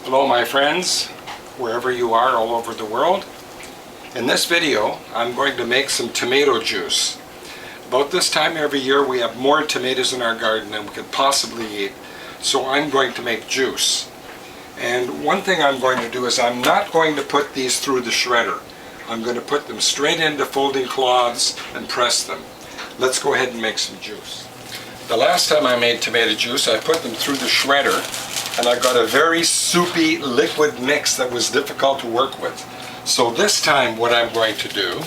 Hello my friends, wherever you are all over the world. In this video I'm going to make some tomato juice. About this time every year we have more tomatoes in our garden than we could possibly eat, so I'm going to make juice. And one thing I'm going to do is I'm not going to put these through the shredder. I'm going to put them straight into folding cloths and press them. Let's go ahead and make some juice. The last time I made tomato juice I put them through the shredder and I got a very soupy liquid mix that was difficult to work with. So this time what I'm going to do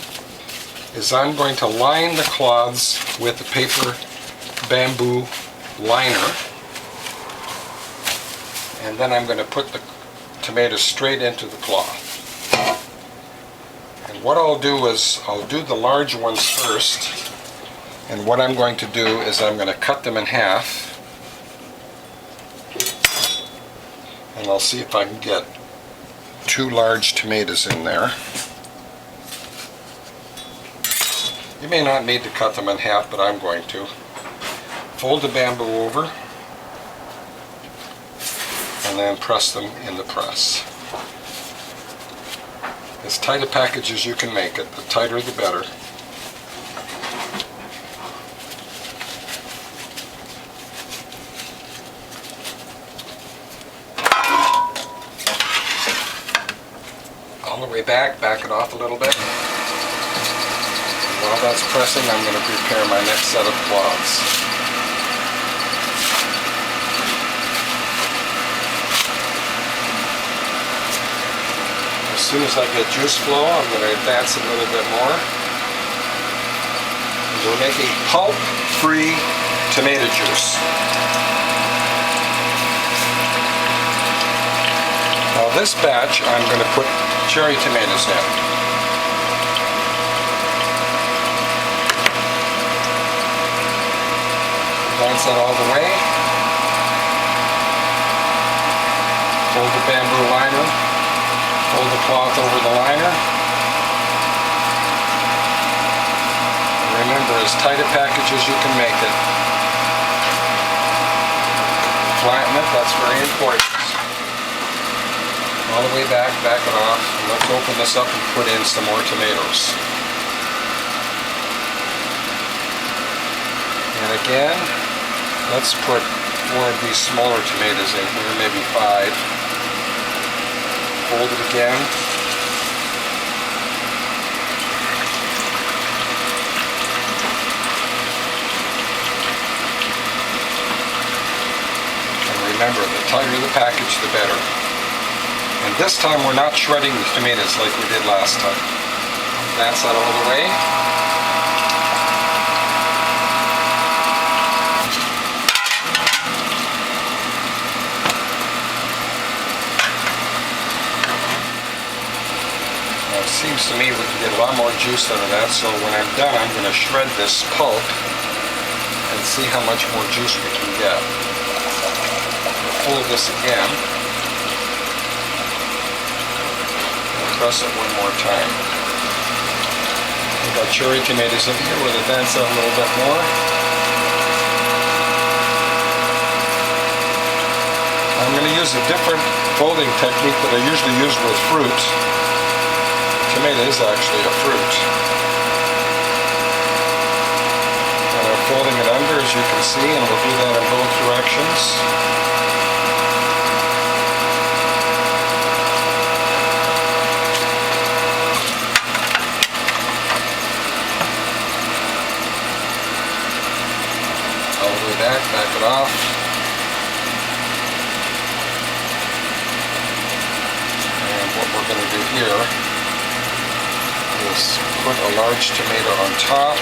is I'm going to line the cloths with a paper bamboo liner, and then I'm going to put the tomatoes straight into the cloth. And what I'll do is I'll do the large ones first, and what I'm going to do is I'm going to cut them in half, and I'll see if I can get 2 large tomatoes in there. You may not need to cut them in half, but I'm going to. Fold the bamboo over and then press them in the press. As tight a package as you can make it, the tighter the better. All the way back it off a little bit. And while that's pressing, I'm going to prepare my next set of cloths. As soon as I get juice flow, I'm going to advance it a little bit more. And we're making pulp-free tomato juice. Now this batch I'm going to put cherry tomatoes in. Advance that all the way. Fold the bamboo liner. Fold the cloth over the liner. And remember, as tight a package as you can make it. Flatten it, that's very important. All the way back it off, and let's open this up and put in some more tomatoes. And again, let's put 4 of these smaller tomatoes in here, maybe 5. Fold it again. And remember, the tighter the package, the better. And this time we're not shredding the tomatoes like we did last time. Advance that all the way. Now it seems to me we can get a lot more juice out of that, so when I'm done I'm going to shred this pulp and see how much more juice we can get. We'll fold this again. Press it one more time. We've got cherry tomatoes in here. We'll advance that a little bit more. I'm going to use a different folding technique that I usually use with fruit. The tomato is actually a fruit. And I'm folding it under, as you can see, and we'll do that in both directions. Back it off. And what we're going to do here is put a large tomato on top.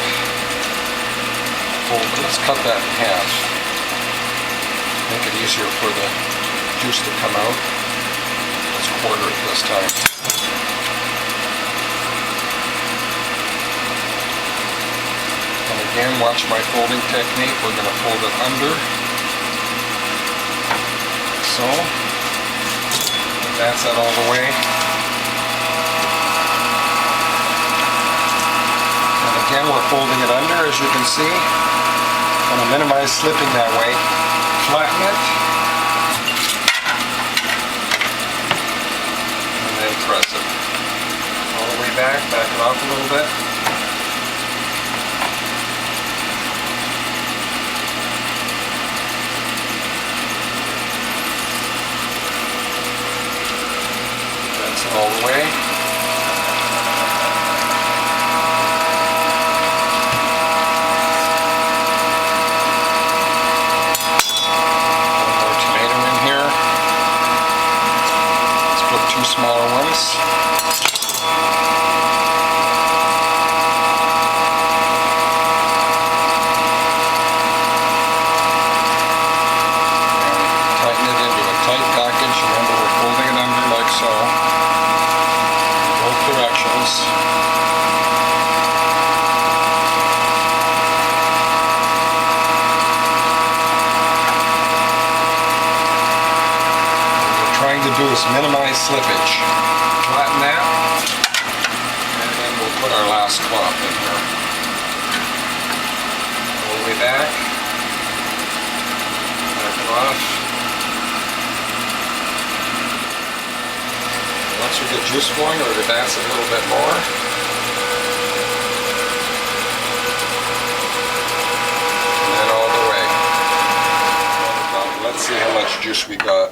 Let's cut that in half. Make it easier for the juice to come out. Let's quarter it this time. Again, watch my folding technique. We're going to fold it under. So, advance that all the way. And again, we're folding it under, as you can see. I'm going to minimize slipping that way. Flatten it. back it off a little bit. That's all the way. Two smaller ones. Tighten it into a tight package. Remember, we're folding it under like so, in both directions. Trying to do is minimize slippage. Flatten that, and then we'll put our last cloth in here. All the way back it off. Once we get juice flowing, we'll advance it a little bit more. And then all the way. Let's see how much juice we got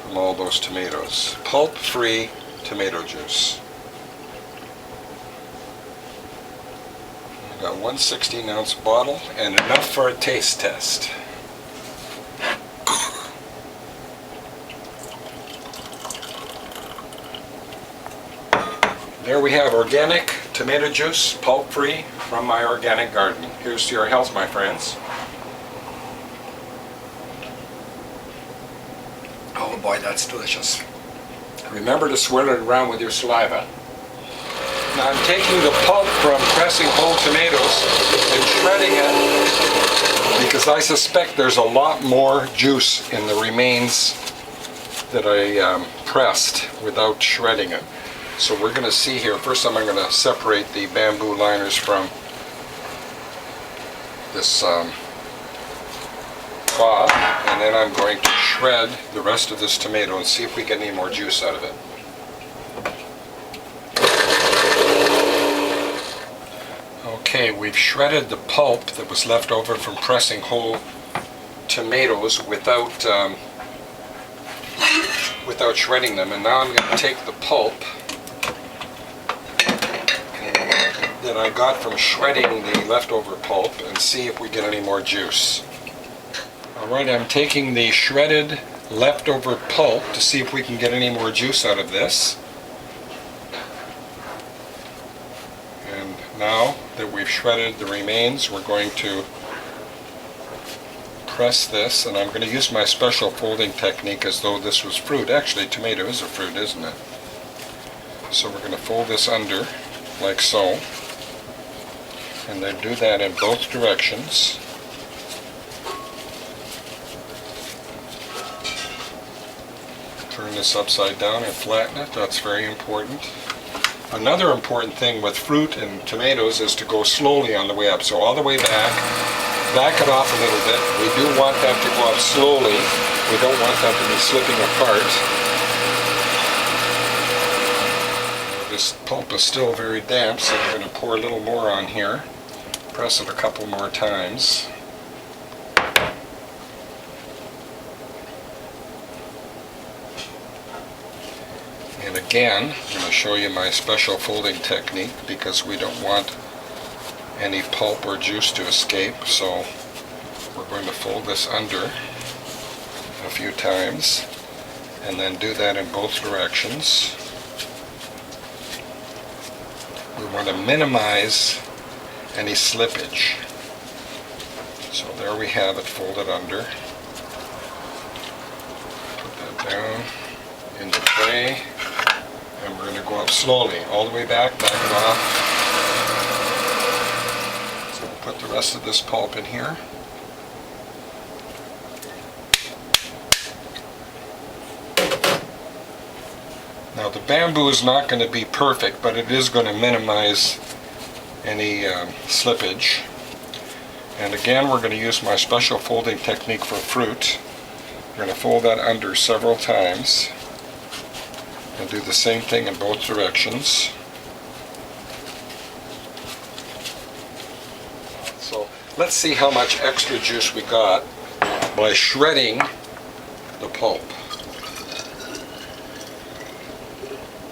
from all those tomatoes. Pulp-free tomato juice. We've got one 16-ounce bottle and enough for a taste test. There we have organic tomato juice, pulp-free, from my organic garden. Here's to your health, my friends. Oh boy, that's delicious. Remember to swirl it around with your saliva. Now I'm taking the pulp from pressing whole tomatoes and shredding it because I suspect there's a lot more juice in the remains that I pressed without shredding it. So we're going to see here. First I'm going to separate the bamboo liners from this cloth, and then I'm going to shred the rest of this tomato and see if we get any more juice out of it. Okay, we've shredded the pulp that was left over from pressing whole tomatoes without shredding them, and now I'm going to take the pulp that I got from shredding the leftover pulp and see if we get any more juice. Alright, I'm taking the shredded leftover pulp to see if we can get any more juice out of this. And now that we've shredded the remains, we're going to press this, and I'm going to use my special folding technique as though this was fruit. Actually, tomato is a fruit, isn't it? So we're going to fold this under like so, and then do that in both directions. Turn this upside down and flatten it. That's very important. Another important thing with fruit and tomatoes is to go slowly on the way up. So all the way back it off a little bit. We do want that to go up slowly. We don't want that to be slipping apart. This pulp is still very damp, so we're going to pour a little more on here. Press it a couple more times. And again, I'm going to show you my special folding technique because we don't want any pulp or juice to escape. So we're going to fold this under a few times and then do that in both directions. We want to minimize any slippage. So there we have it folded under. Put that down in the tray, and we're going to go up slowly, all the way back it off. So we'll put the rest of this pulp in here. Now the bamboo is not going to be perfect, but it is going to minimize any slippage. And again, we're going to use my special folding technique for fruit. We're going to fold that under several times and do the same thing in both directions. Let's see how much extra juice we got by shredding the pulp.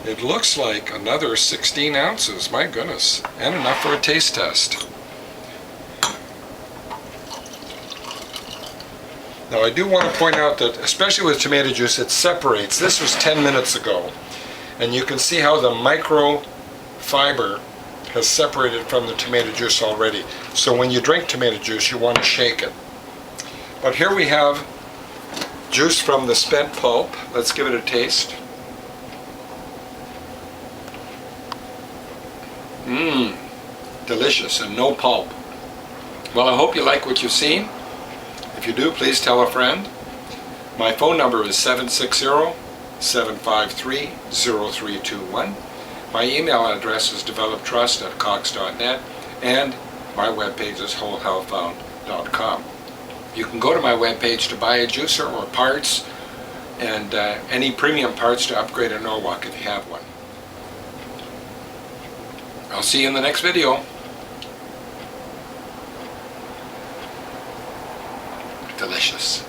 It looks like another 16 ounces, my goodness, and enough for a taste test. Now I do want to point out that, especially with tomato juice, it separates. This was 10 minutes ago, and you can see how the microfiber has separated from the tomato juice already. So when you drink tomato juice, you want to shake it. But here we have juice from the spent pulp. Let's give it a taste. Mmm, delicious and no pulp. Well, I hope you like what you've seen. If you do, please tell a friend. My phone number is 760-753-0321. My email address is developtrust@cox.net, and my webpage is wholehealthfound.com. You can go to my webpage to buy a juicer or parts, and any premium parts to upgrade a Norwalk if you have one. I'll see you in the next video. Delicious.